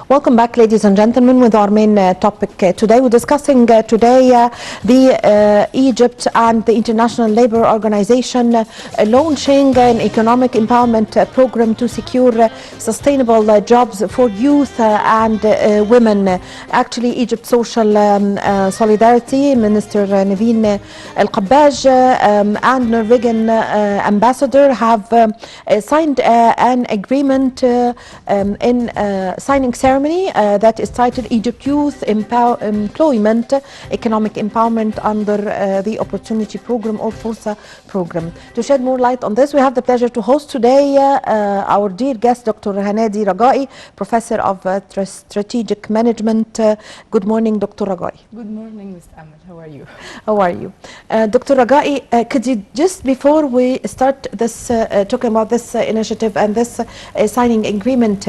Welcome back, ladies and gentlemen, with our main topic today. We're discussing today the Egypt and the International Labour Organization launching an economic empowerment program to secure sustainable jobs for youth and women. Actually, Egypt Social Solidarity Minister Naveen El-Qabbaj and Norwegian ambassador have signed an agreement in signing ceremony that is titled Egypt Youth Employment Economic Empowerment under the Opportunity Program or FORSA program. To shed more light on this, we have the pleasure to host today our dear guest, Dr. Hanadi Ragai, Professor of Strategic Management. Good morning, Dr. Ragai. Good morning, Ms. Ahmed. How are you? How are you? Dr. Ragai, could you just before we start this talking about this initiative and this signing agreement,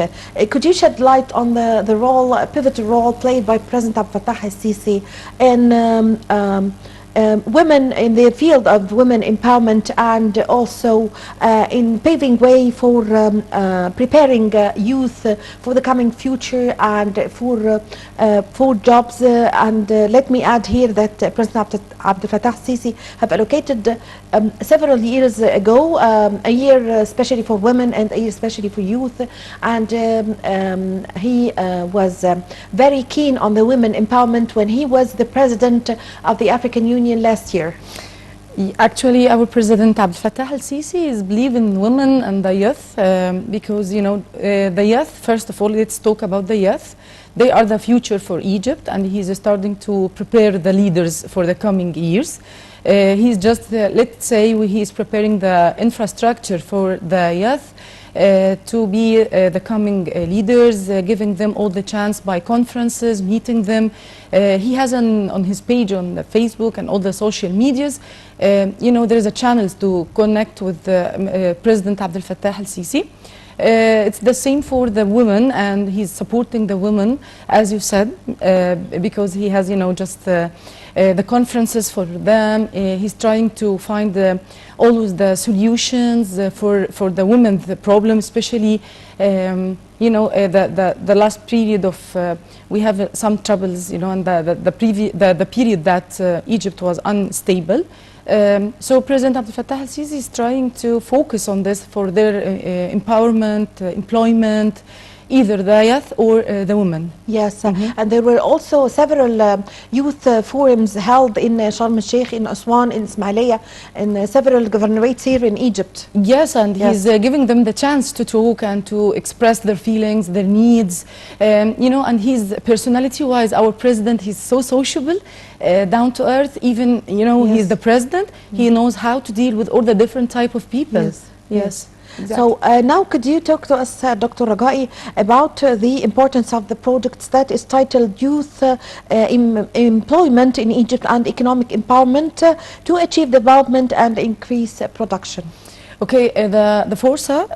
could you shed light on the role, pivotal role played by President Abdel Fattah al-Sisi in women in the field of women empowerment and also in paving way for preparing youth for the coming future and for jobs. And let me add here that President Abdel Fattah al-Sisi have allocated several years ago a year especially for women and a year especially for youth, and he was very keen on the women empowerment when he was the president of the African Union last year. Actually, our President Abdel Fattah al-Sisi is believing in women and the youth because, you know, the youth, first of all, let's talk about the youth. They are the future for Egypt, and he's starting to prepare the leaders for the coming years. He's just, let's say, he's preparing the infrastructure for the youth to be the coming leaders, giving them all the chance by conferences, meeting them. He has on his page on the Facebook and all the social medias, you know, there is a channel to connect with President Abdel Fattah al-Sisi. It's the same for the women, and he's supporting the women, as you said, because he has, you know, just the conferences for them. He's trying to find always the solutions for the women, the problem, especially, you know, the last period of, we have some troubles, you know, and the period that Egypt was unstable. So President Abdel Fattah al-Sisi is trying to focus on this for their empowerment, employment, either the youth or the women. Yes, and there were also several youth forums held in Sharm el-Sheikh, in Aswan, in Ismailia, in several governorates here in Egypt. Yes, and he's giving them the chance to talk and to express their feelings, their needs. You know, and he's personality-wise, our president, he's so sociable, down to earth. Even, you know, he's the president. He knows how to deal with all the different type of people. Yes. Exactly. So now could you talk to us, Dr. Ragai, about the importance of the projects that is titled Youth Employment in Egypt and Economic Empowerment to achieve development and increase production? Okay, the FORSA,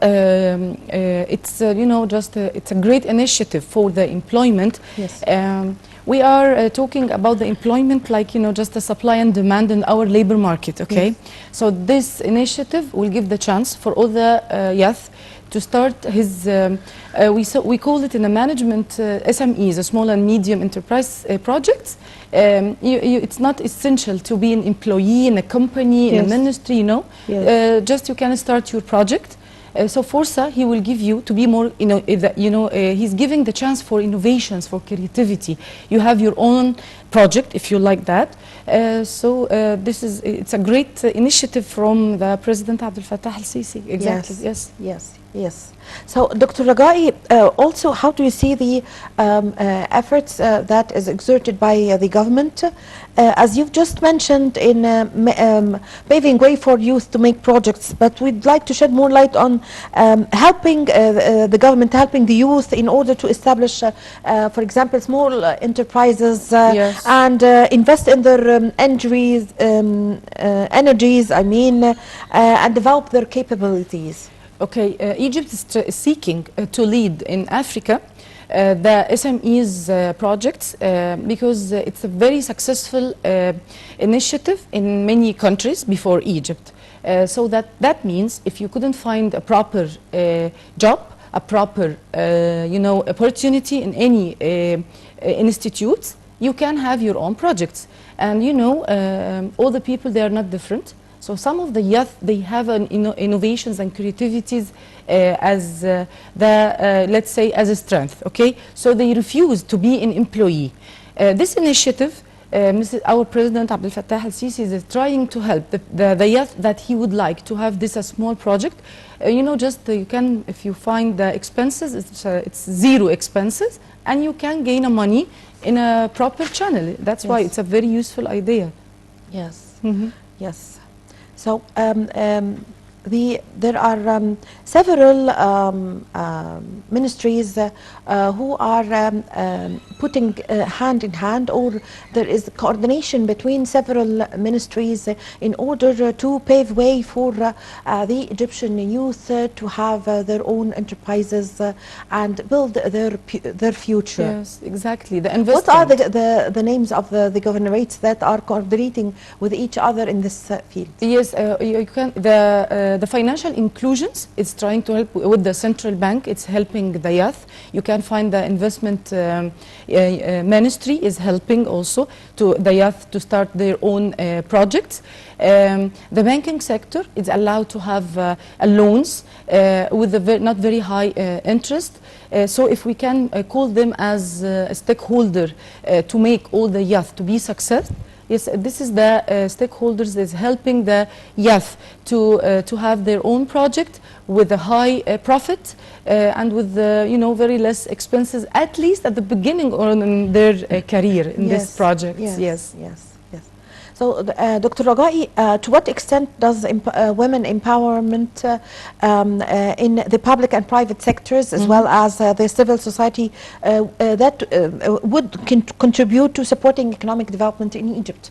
it's, you know, just, it's a great initiative for the employment. Yes. We are talking about the employment like, you know, just the supply and demand in our labor market, okay? Yes. So this initiative will give the chance for all the youth to start his, we call it in the management SMEs, a small and medium enterprise projects. It's not essential to be an employee in a company, in a ministry, you know. Just you can start your project. So FORSA, he will give you to be more, you know, he's giving the chance for innovations, for creativity. You have your own project, if you like that. So this is, it's a great initiative from the President Abdel Fattah al-Sisi. Exactly. Yes. So, Dr. Ragai, also, how do you see the efforts that is exerted by the government? As you've just mentioned, in paving way for youth to make projects, but we'd like to shed more light on helping the government, helping the youth in order to establish, for example, small enterprises and invest in their energies, I mean, and develop their capabilities. Okay, Egypt is seeking to lead in Africa the SMEs projects because it's a very successful initiative in many countries before Egypt. So that means if you couldn't find a proper job a proper, opportunity in any institute, you can have your own projects. And all the people, they are not different. So some of the youth, they have innovations and creativities as let's say, as a strength, okay? So they refuse to be an employee. This initiative, our President Abdel Fattah al-Sisi is trying to help the youth that he would like to have this a small project. You can, if you find the expenses, it's zero expenses, and you can gain money in a proper channel. That's why it's a very useful idea. Yes. Mm-hmm. Yes. So there are several ministries who are putting hand in hand, or there is coordination between several ministries in order to pave way for the Egyptian youth to have their own enterprises and build their future. Yes, exactly. What are the names of the governorates that are coordinating with each other in this field? Yes, you can. The financial inclusions, it's trying to help with the central bank. It's helping the youth. You can find the investment ministry is helping also to the youth to start their own projects. The banking sector is allowed to have loans with a not very high interest. So if we can call them as a stakeholder to make all the youth to be successful. Yes, this is the stakeholders is helping the youth to have their own project with a high profit and with very less expenses, at least at the beginning or in their career in this project. Yes. So, Dr. Ragai, to what extent does women empowerment in the public and private sectors, as well as the civil society, would contribute to supporting economic development in Egypt?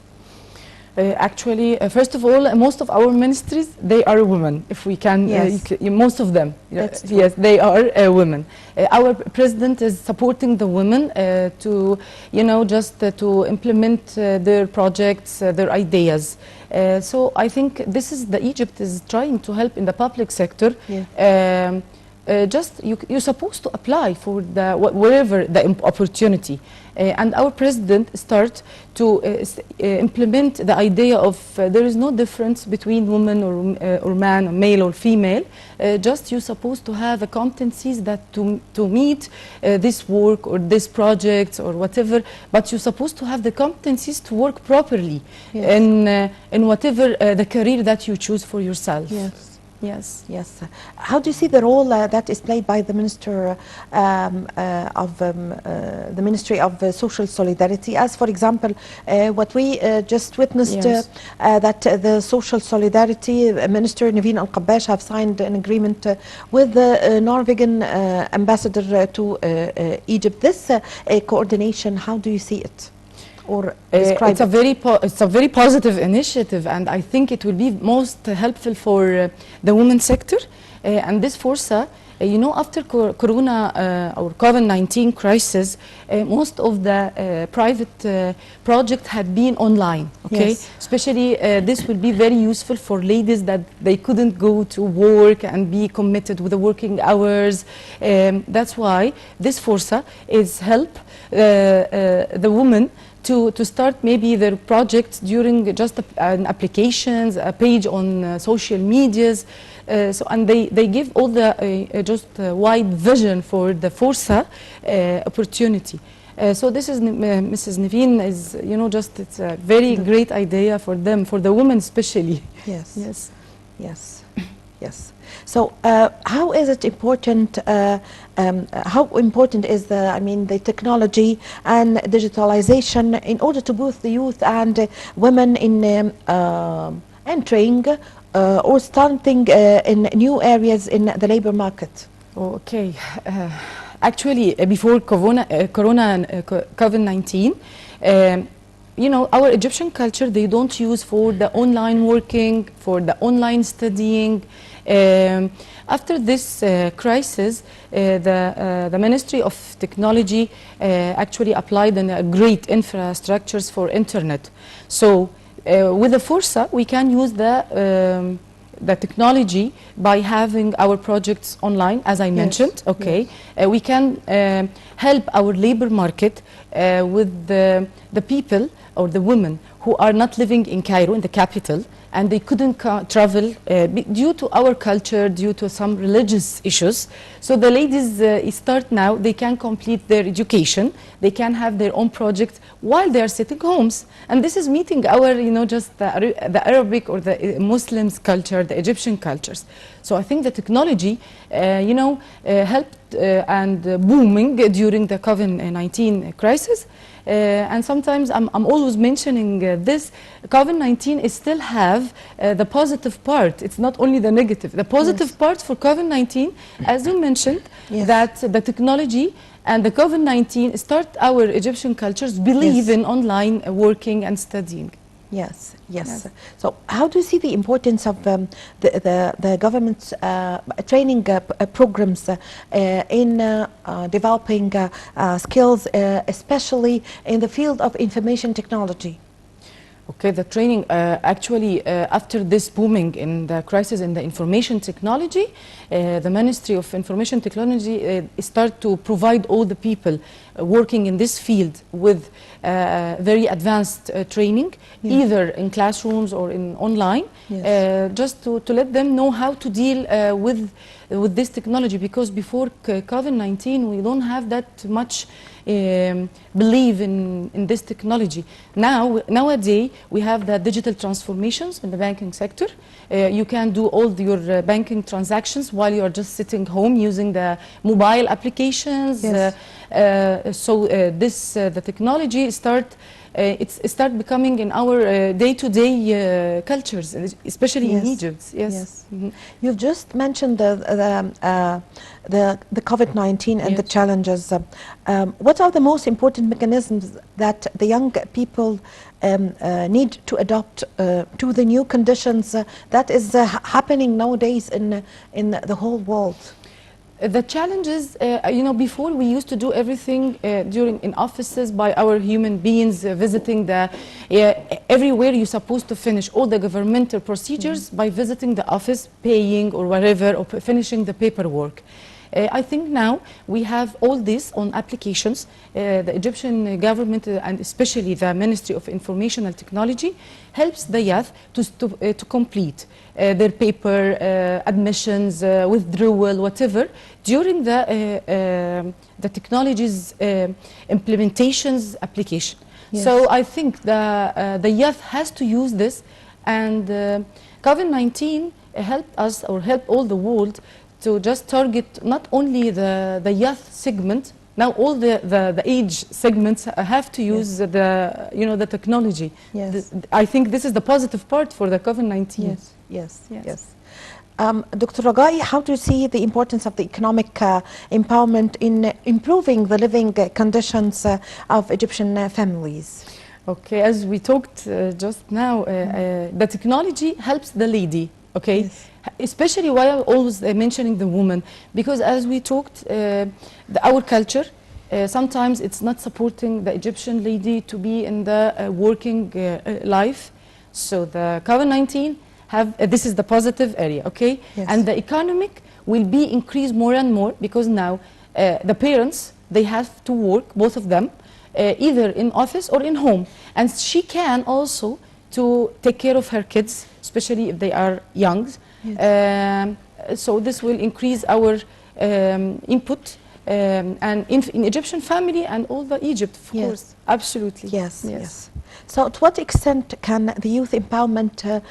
Actually, first of all, most of our ministries, they are women, if we can, most of them, yes, they are women. Our president is supporting the women to, to implement their projects, their ideas. So I think this is Egypt is trying to help in the public sector. You're supposed to apply for wherever the opportunity. And our president start to implement the idea of there is no difference between woman or man, or male or female. Just you're supposed to have the competencies that to meet this work or this project or whatever. But you're supposed to have the competencies to work properly in whatever the career that you choose for yourself. Yes. How do you see the role that is played by the Minister of the Ministry of Social Solidarity? As, for example, what we just witnessed, that the Social Solidarity Minister Naveen Al-Qabbash have signed an agreement with the Norwegian ambassador to Egypt. This coordination, how do you see it? Or it's a very positive initiative, and I think it will be most helpful for the women's sector. And this Forsa, after Corona or COVID-19 crisis, most of the private projects had been online. Okay, especially this will be very useful for ladies that they couldn't go to work and be committed with the working hours. That's why this Forsa is help the women to start maybe their projects during just an applications, a page on social medias. And they give all the just wide vision for the Forsa opportunity. So this is Mrs. Naveen is it's a very great idea for them, for the women especially. Yes. So how is it important? How important is the technology and digitalization in order to boost the youth and women in entering or starting in new areas in the labor market? Okay. Actually, before Corona and COVID-19, our Egyptian culture, they don't use for the online working, for the online studying. After this crisis, the Ministry of Technology actually applied on great infrastructures for internet. So with the Forsa, we can use the the technology by having our projects online, as I mentioned. Okay, we can help our labor market with the people or the women who are not living in Cairo, in the capital, and they couldn't travel due to our culture, due to some religious issues. So the ladies start now, they can complete their education, they can have their own project while they are sitting homes. And this is meeting our, just the Arabic or the Muslims culture, the Egyptian cultures. So I think the technology, helped and booming during the COVID-19 crisis. And sometimes I'm always mentioning this, COVID-19 still have the positive part. It's not only the negative. The positive part for COVID-19, as you mentioned, that the technology and the COVID-19 start our Egyptian cultures believe in online working and studying. Yes. So how do you see the importance of the government's training programs in developing skills, especially in the field of information technology? Okay, the training actually after this booming in the crisis in the information technology, the Ministry of Information Technology start to provide all the people working in this field with very advanced training, either in classrooms or in online, just to let them know how to deal with this technology, because before COVID-19 we don't have that much believe in this technology. Nowadays we have the digital transformations in the banking sector. You can do all your banking transactions while you are just sitting home using the mobile applications. The technology start becoming in our day-to-day cultures, especially in Egypt. You've just mentioned the COVID-19 and the challenges. What are the most important mechanisms that the young people need to adopt to the new conditions that is happening nowadays in the whole world? The challenges, before we used to do everything in offices by our human beings, visiting everywhere you're supposed to finish all the governmental procedures by visiting the office, paying or whatever, or finishing the paperwork. I think now we have all this on applications. The Egyptian government and especially the Ministry of Information and Technology helps the youth to complete their paper, admissions, withdrawal, whatever, during the technology's implementations application. So I think the youth has to use this, and COVID-19 helped us, or helped all the world, to just target not only the youth segment. Now all the age segments have to use the technology. I think this is the positive part for the COVID-19. Yes. Dr. Ragai, how do you see the importance of the economic empowerment in improving the living conditions of Egyptian families? Okay, as we talked just now, the technology helps the lady. Okay, especially why I'm always mentioning the woman, because as we talked, our culture sometimes it's not supporting the Egyptian lady to be in the working life. So the COVID-19 this is the positive area, okay? And the economic will be increased more and more, because now the parents, they have to work, both of them, either in office or in home, and she can also to take care of her kids, especially if they are young. So this will increase our input and in Egyptian family and all the Egypt, of course. Absolutely. Yes. So to what extent can the youth empowerment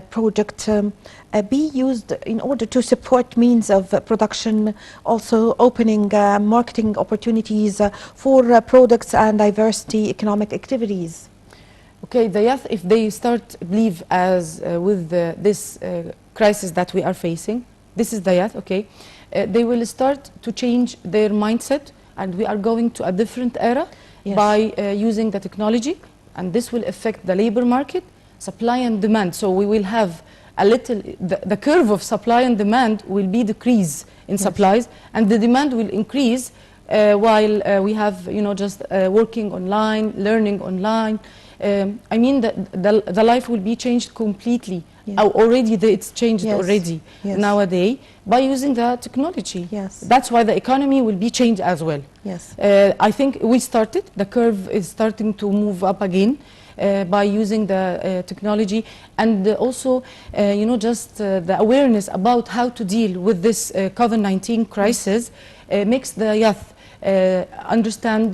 project be used in order to support means of production, also opening marketing opportunities for products and diversity economic activities? Okay, the youth, if they start believe as with this crisis that we are facing, this is the youth, okay, they will start to change their mindset, and we are going to a different era by using the technology, and this will affect the labor market, supply and demand. So we will have a little, the curve of supply and demand will be decrease in supplies, and the demand will increase while we have, just working online, learning online. I mean, the life will be changed completely Yeah. Already it's changed Yes. already Yes. nowadays by using the technology. Yes. That's why the economy will be changed as well. Yes. I think we started, the curve is starting to move up again by using the technology, and also, just the awareness about how to deal with this COVID-19 crisis makes the youth understand,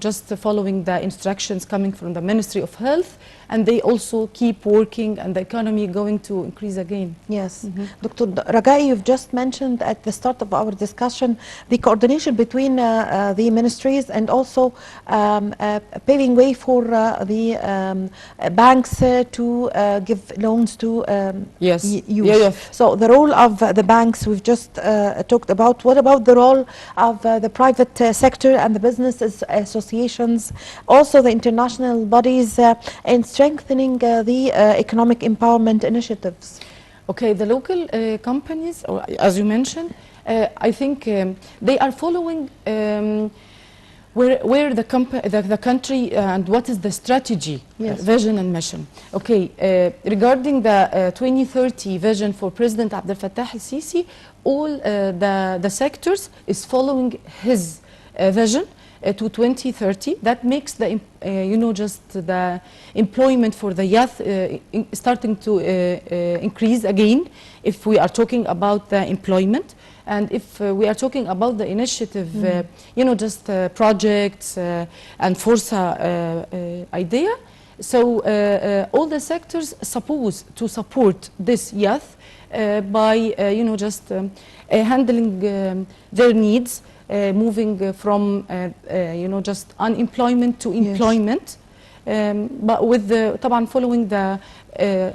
just following the instructions coming from the Ministry of Health, and they also keep working, and the economy going to increase again. Yes. Dr. Ragai, you've just mentioned at the start of our discussion the coordination between the ministries, and also paving way for the banks to give loans to Yes. youth. Yeah, yeah. So the role of the banks we've just talked about. What about the role of the private sector and the business associations, also the international bodies in strengthening the economic empowerment initiatives? Okay, the local companies, or as you mentioned, I think they are following where the country and what is the strategy, Yes. vision and mission. Okay, regarding the 2030 vision for President Abdel Fattah al-Sisi, all the sectors is following his vision to 2030. That makes the just the employment for the youth starting to increase again, if we are talking about the employment. And if we are talking about the initiative, just projects and Forza idea, so all the sectors supposed to support this youth by just handling their needs, moving from just unemployment to employment. But with the طبعا following the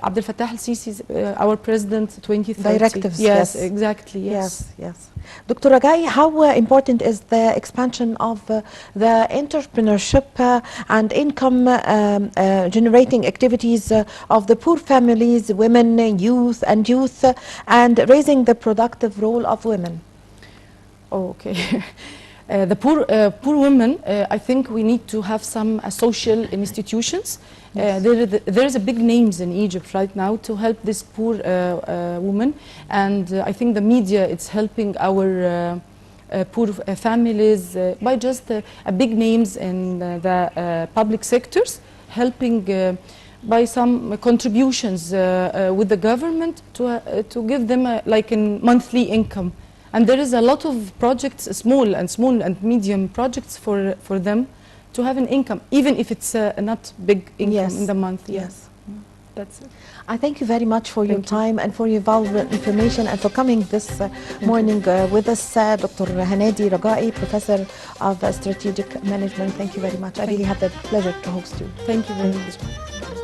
Abdel Fattah al-Sisi's our president 2030 directives. yes, exactly, Yes, yes. Dr. Ragai, how important is the expansion of the entrepreneurship and income generating activities of the poor families, women, youth, and raising the productive role of women? Okay. The poor women, I think we need to have some social institutions. Yes. There's a big names in Egypt right now to help this poor woman, and I think the media it's helping our poor families by just a big names in the public sectors, helping by some contributions with the government to give them like a monthly income. And there is a lot of projects, small and medium projects for them to have an income, even if it's not big income in the month. Yes. That's it. I thank you very much for your Thank you. time and for your valuable information, and for coming this morning with us, Dr. Hanadi Ragai, Professor of Strategic Management. Thank you very much. I really had the pleasure to host you. Thank you very much.